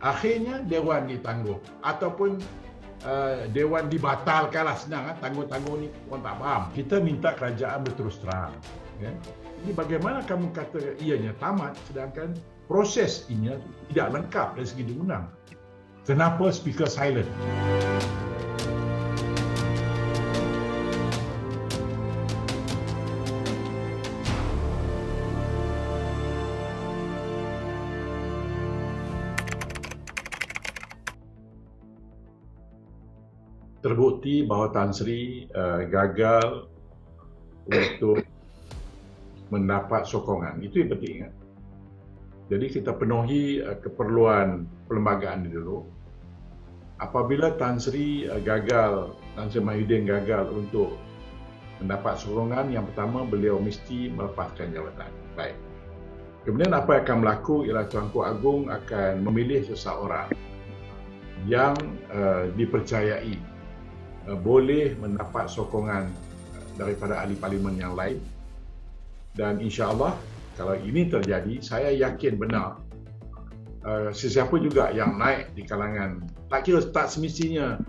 akhirnya Dewan ditangguh ataupun Dewan dibatalkanlah, senang tangguh-tangguh ni orang tak faham. Kita minta kerajaan berterus terang. Ya. Jadi bagaimana kamu kata ianya tamat sedangkan proses ini tidak lengkap dari segi undang. Kenapa speaker silent? Terbukti bahawa Tan Sri gagal untuk mendapat sokongan. Itu yang penting. Jadi kita penuhi keperluan perlembagaan ini dulu. Apabila Tan Sri Mahyudin gagal untuk mendapat sokongan, yang pertama beliau mesti melepaskan jawatan. Baik. Kemudian apa yang akan berlaku ialah Tuanku Agong akan memilih seseorang yang dipercayai boleh mendapat sokongan daripada ahli parlimen yang lain, dan insya-Allah kalau ini terjadi, saya yakin benar sesiapa juga yang naik di kalangan, tak kira tak semestinya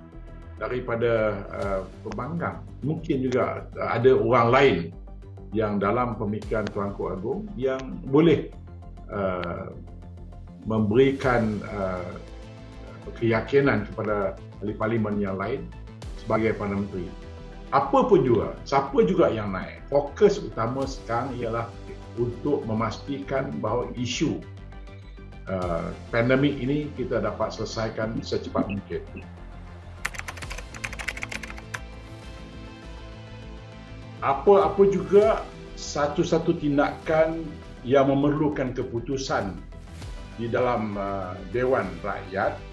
daripada pembangkang, mungkin juga ada orang lain yang dalam pemikiran Tuanku Agong yang boleh memberikan keyakinan kepada ahli parlimen yang lain sebagai Perdana Menteri. Apa pun juga, siapa juga yang naik, fokus utama sekarang ialah untuk memastikan bahawa isu pandemik ini kita dapat selesaikan secepat mungkin. Apa-apa juga satu-satu tindakan yang memerlukan keputusan di dalam Dewan Rakyat,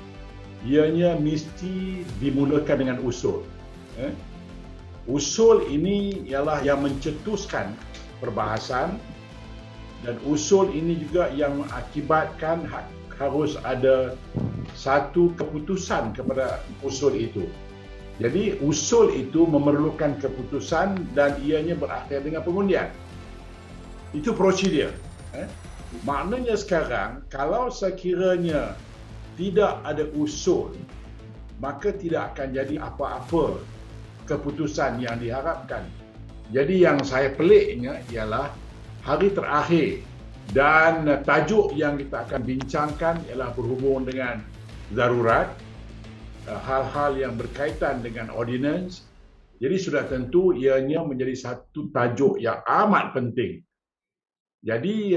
ianya mesti dimulakan dengan usul. Usul ini ialah yang mencetuskan perbahasan, dan usul ini juga yang mengakibatkan harus ada satu keputusan kepada usul itu. Jadi usul itu memerlukan keputusan dan ianya berakhir dengan pengundian. Itu prosedur. Maknanya sekarang kalau sekiranya tidak ada usul, maka tidak akan jadi apa-apa keputusan yang diharapkan. Jadi yang saya peliknya ialah hari terakhir dan tajuk yang kita akan bincangkan ialah berhubung dengan darurat, hal-hal yang berkaitan dengan ordinance. Jadi sudah tentu ianya menjadi satu tajuk yang amat penting. Jadi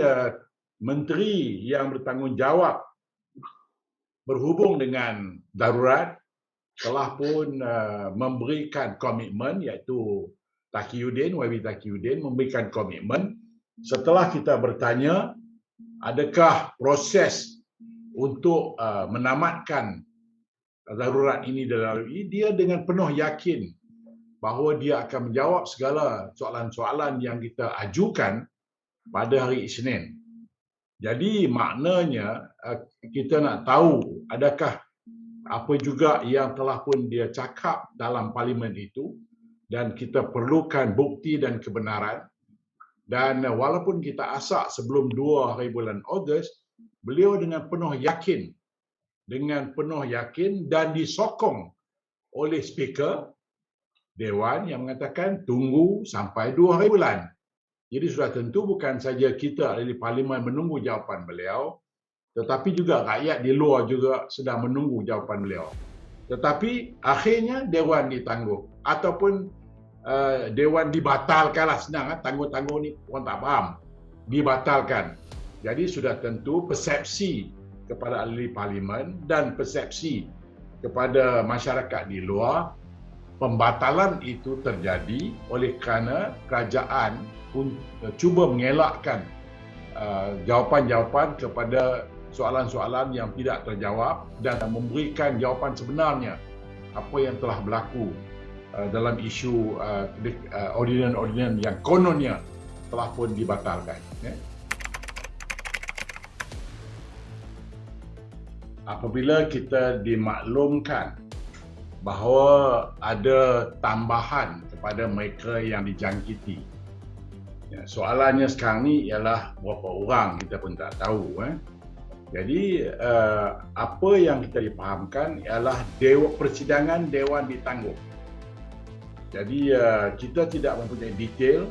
menteri yang bertanggungjawab berhubung dengan darurat telah pun memberikan komitmen, iaitu YB Taqiyuddin memberikan komitmen setelah kita bertanya adakah proses untuk menamatkan darurat ini dilalui, dia dengan penuh yakin bahawa dia akan menjawab segala soalan-soalan yang kita ajukan pada hari Isnin. Jadi maknanya kita nak tahu adakah apa juga yang telah pun dia cakap dalam parlimen itu, dan kita perlukan bukti dan kebenaran. Dan walaupun kita asak sebelum 2 hari bulan Ogos, beliau dengan penuh yakin dan disokong oleh speaker Dewan yang mengatakan tunggu sampai 2 hari bulan. Jadi sudah tentu bukan saja kita ahli parlimen menunggu jawapan beliau, tetapi juga rakyat di luar juga sedang menunggu jawapan beliau. Tetapi akhirnya Dewan ditangguh ataupun Dewan dibatalkanlah, senang tangguh-tangguh ni orang tak faham, dibatalkan. Jadi sudah tentu persepsi kepada ahli parlimen dan persepsi kepada masyarakat di luar, pembatalan itu terjadi oleh kerana kerajaan pun cuba mengelakkan jawapan-jawapan kepada soalan-soalan yang tidak terjawab dan memberikan jawapan sebenarnya apa yang telah berlaku dalam isu ordinance yang kononnya telah pun dibatalkan. Apabila kita dimaklumkan bahawa ada tambahan kepada mereka yang dijangkiti, soalannya sekarang ni ialah berapa orang kita pun tak tahu. Jadi apa yang kita dipahamkan ialah persidangan Dewan ditangguh. Jadi kita tidak mempunyai detail,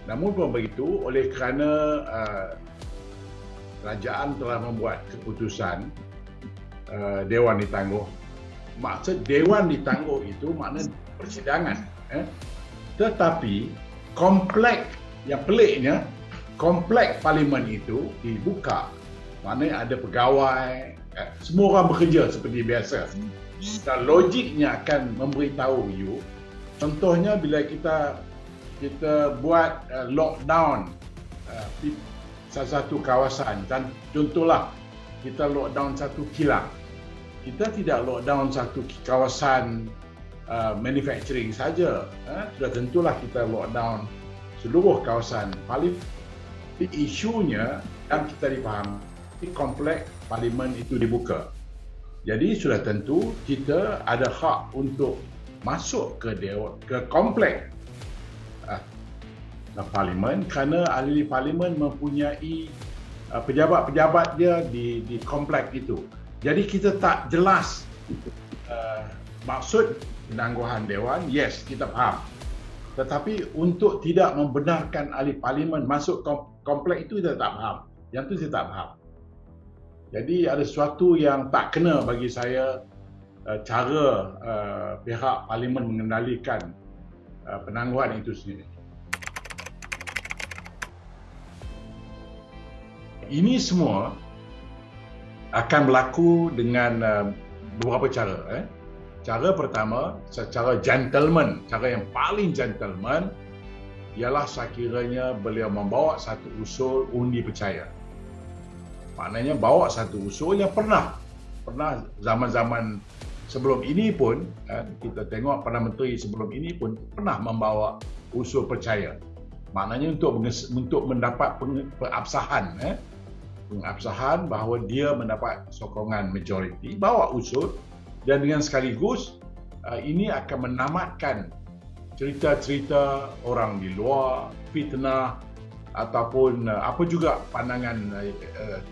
namun pun begitu oleh kerana kerajaan telah membuat keputusan Dewan ditangguh. Maksud Dewan ditangguh itu makna persidangan. Tetapi komplek yang peliknya, komplek parlimen itu dibuka. Maknanya ada pegawai, semua orang bekerja seperti biasa. Dan logiknya akan memberitahu you, contohnya bila kita buat lockdown salah satu kawasan, dan contohlah kita lockdown satu kilang. Kita tidak lockdown satu kawasan manufacturing saja. Sudah tentulah kita lockdown seluruh kawasan. Paling isunya yang kita dipahami, komplek parlimen itu dibuka. Jadi sudah tentu kita ada hak untuk masuk ke komplek parlimen kerana ahli parlimen mempunyai pejabat-pejabat dia di komplek itu. Jadi kita tak jelas maksud penangguhan Dewan, yes kita faham. Tetapi untuk tidak membenarkan ahli parlimen masuk komplek itu kita tak faham. Yang itu saya tak faham. Jadi ada sesuatu yang tak kena bagi saya cara pihak parlimen mengendalikan penangguhan itu sendiri. Ini semua akan berlaku dengan beberapa cara. Cara pertama, secara gentleman, cara yang paling gentleman ialah sekiranya beliau membawa satu usul undi percaya. Maknanya bawa satu usul yang pernah zaman-zaman sebelum ini pun, kita tengok Perdana Menteri sebelum ini pun pernah membawa usul percaya. Maknanya untuk mendapat pengabsahan bahawa dia mendapat sokongan majoriti, bawa usul, dan dengan sekaligus ini akan menamatkan cerita-cerita orang di luar, fitnah ataupun apa juga pandangan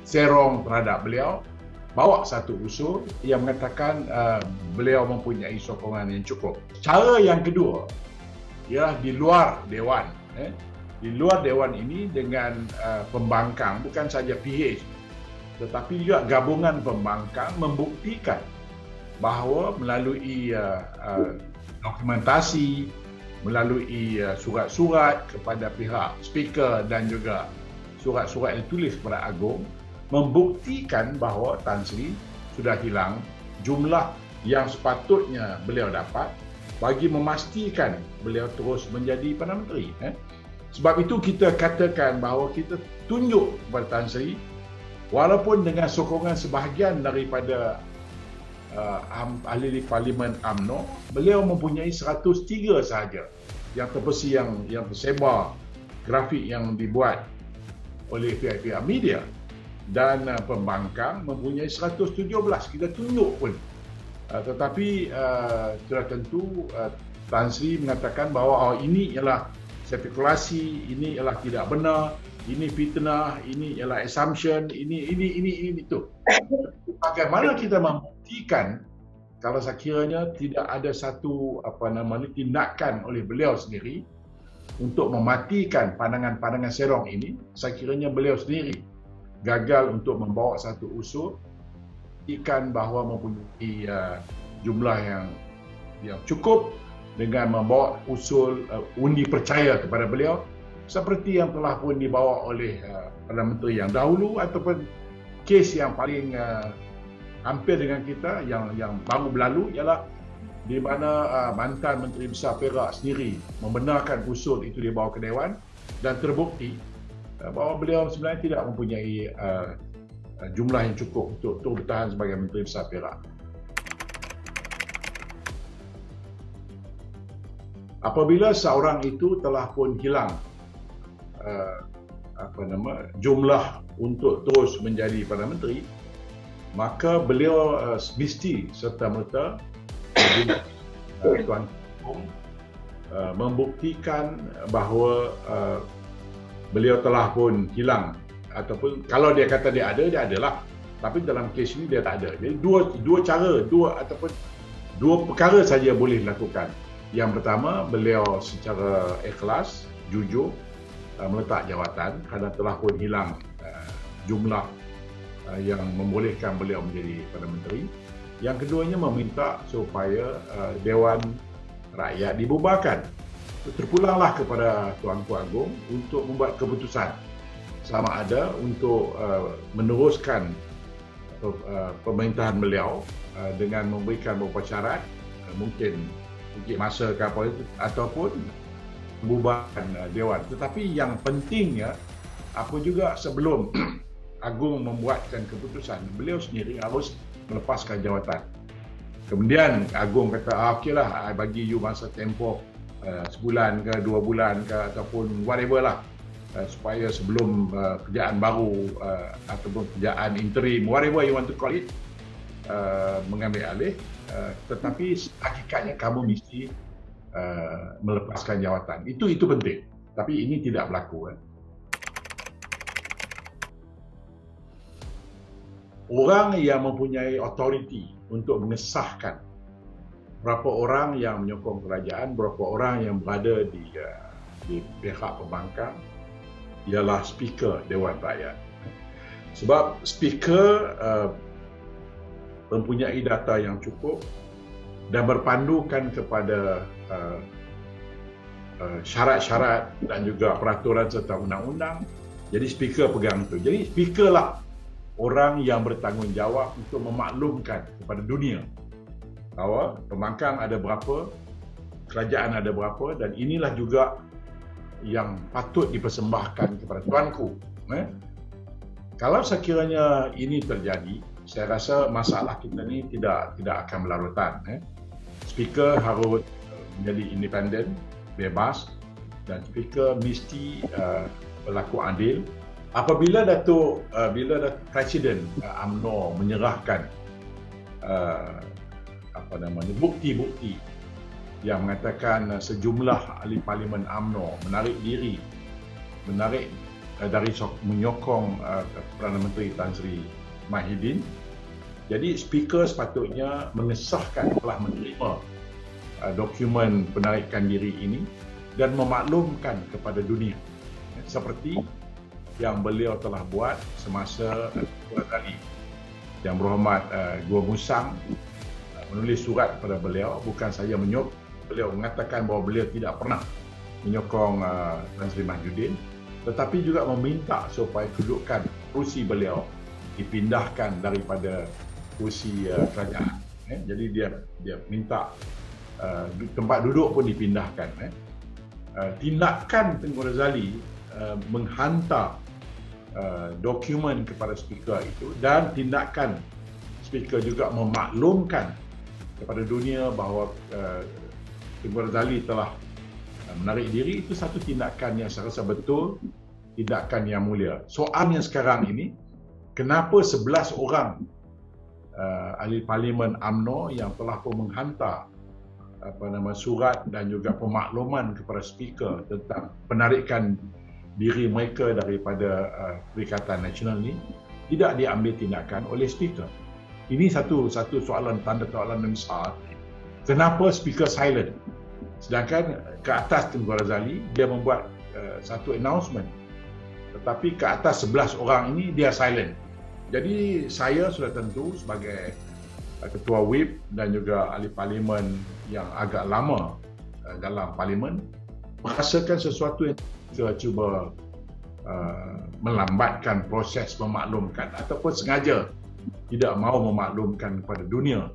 serong terhadap beliau. Bawa satu usul yang mengatakan beliau mempunyai sokongan yang cukup. Cara yang kedua ialah di luar Dewan. Di luar Dewan ini dengan pembangkang, bukan saja PH, tetapi juga gabungan pembangkang membuktikan bahawa melalui dokumentasi, melalui surat-surat kepada pihak speaker dan juga surat-surat yang ditulis kepada Agong, membuktikan bahawa Tan Sri sudah hilang jumlah yang sepatutnya beliau dapat bagi memastikan beliau terus menjadi Perdana Menteri. Sebab itu kita katakan bahawa kita tunjuk kepada Tan Sri, walaupun dengan sokongan sebahagian daripada ahli parlimen UMNO, beliau mempunyai 103 sahaja yang terpesi, yang tersebar grafik yang dibuat oleh pihak-pihak media, dan pembangkang mempunyai 117. Kita tunjuk pun, tetapi sudah tentu Tan Sri mengatakan bahawa ini ialah spekulasi, ini ialah tidak benar, ini fitnah, ini ialah assumption, ini itu. Bagaimana kita membuktikan kalau sekiranya tidak ada satu tindakan oleh beliau sendiri untuk mematikan pandangan-pandangan serong ini, sekiranya beliau sendiri gagal untuk membawa satu usul ikan bahawa mempunyai jumlah yang cukup dengan membawa usul undi percaya kepada beliau seperti yang telah pun dibawa oleh Perdana Menteri yang dahulu, ataupun kes yang paling hampir dengan kita yang baru berlalu ialah di mana mantan Menteri Besar Perak sendiri membenarkan usul itu dibawa ke Dewan dan terbukti bahawa beliau sebenarnya tidak mempunyai jumlah yang cukup untuk bertahan sebagai Menteri Besar Perak. Apabila seorang itu telah pun hilang jumlah untuk terus menjadi Perdana Menteri, maka beliau mesti serta-merta Tuan Kong membuktikan bahawa beliau telah pun hilang, ataupun kalau dia kata dia adalah Tapi dalam kes ini dia tak ada. Jadi dua perkara saja boleh dilakukan. Yang pertama, beliau secara ikhlas, jujur meletak jawatan kerana telah pun hilang jumlah yang membolehkan beliau menjadi Perdana Menteri. Yang keduanya meminta supaya Dewan Rakyat dibubarkan. Terpulanglah kepada Tuanku Agong untuk membuat keputusan sama ada untuk meneruskan pemerintahan beliau dengan memberikan beberapa syarat, mungkin masa ke apa itu, ataupun membubarkan Dewan. Tetapi yang pentingnya, apa juga sebelum Agong membuatkan keputusan, beliau sendiri harus melepaskan jawatan. Kemudian Agong kata, okeylah, bagi you masa tempoh sebulan ke 2 bulan ke ataupun whatever lah, supaya sebelum kerjaan baru ataupun kerjaan interim, whatever you want to call it, mengambil alih. Tetapi hakikatnya kamu mesti melepaskan jawatan. Itu penting. Tapi ini tidak berlaku. Orang yang mempunyai authority untuk mengesahkan berapa orang yang menyokong kerajaan, berapa orang yang berada di pihak pembangkang, ialah Speaker Dewan Rakyat. Sebab Speaker mempunyai data yang cukup dan berpandukan kepada syarat-syarat dan juga peraturan serta undang-undang. Jadi Speaker pegang itu. Jadi Speaker lah orang yang bertanggungjawab untuk memaklumkan kepada dunia bahawa pembangkang ada berapa, kerajaan ada berapa, dan inilah juga yang patut dipersembahkan kepada tuanku. Kalau sekiranya ini terjadi, saya rasa masalah kita ni tidak akan berlarutan. Speaker harus menjadi independen, bebas, dan Speaker mesti berlaku adil. Apabila Presiden UMNO menyerahkan bukti-bukti yang mengatakan sejumlah ahli parlimen UMNO menarik diri dari menyokong Perdana Menteri Tan Sri Mahidin, jadi Speaker sepatutnya mengesahkan telah menerima dokumen penarikan diri ini dan memaklumkan kepada dunia, seperti yang beliau telah buat semasa Tuan Ghazali. Yang berhormat Gua Musang menulis surat kepada beliau, bukan saja beliau mengatakan bahawa beliau tidak pernah menyokong Tan Sri Mahyudin, tetapi juga meminta supaya kedudukan kursi beliau dipindahkan daripada kursi kerajaan. Jadi dia minta tempat duduk pun dipindahkan. Tindakan Tengku Razali menghantar dokumen kepada Speaker itu, dan tindakan Speaker juga memaklumkan kepada dunia bahawa Tengku Razali telah menarik diri, itu satu tindakan yang saya rasa betul, tindakan yang mulia. Soalnya sekarang ini, kenapa 11 orang ahli parlimen UMNO yang telah pun menghantar surat dan juga pemakluman kepada Speaker tentang penarikan diri mereka daripada Perikatan Nasional ini tidak diambil tindakan oleh Speaker? Ini satu soalan, tanda soalan yang besar. Kenapa Speaker silent? Sedangkan ke atas Tengku Razali dia membuat satu announcement, tetapi ke atas 11 orang ini dia silent. Jadi saya sudah tentu sebagai Ketua Whip dan juga ahli parlimen yang agak lama dalam parlimen, merasakan sesuatu yang kita cuba melambatkan proses memaklumkan ataupun sengaja tidak mahu memaklumkan kepada dunia.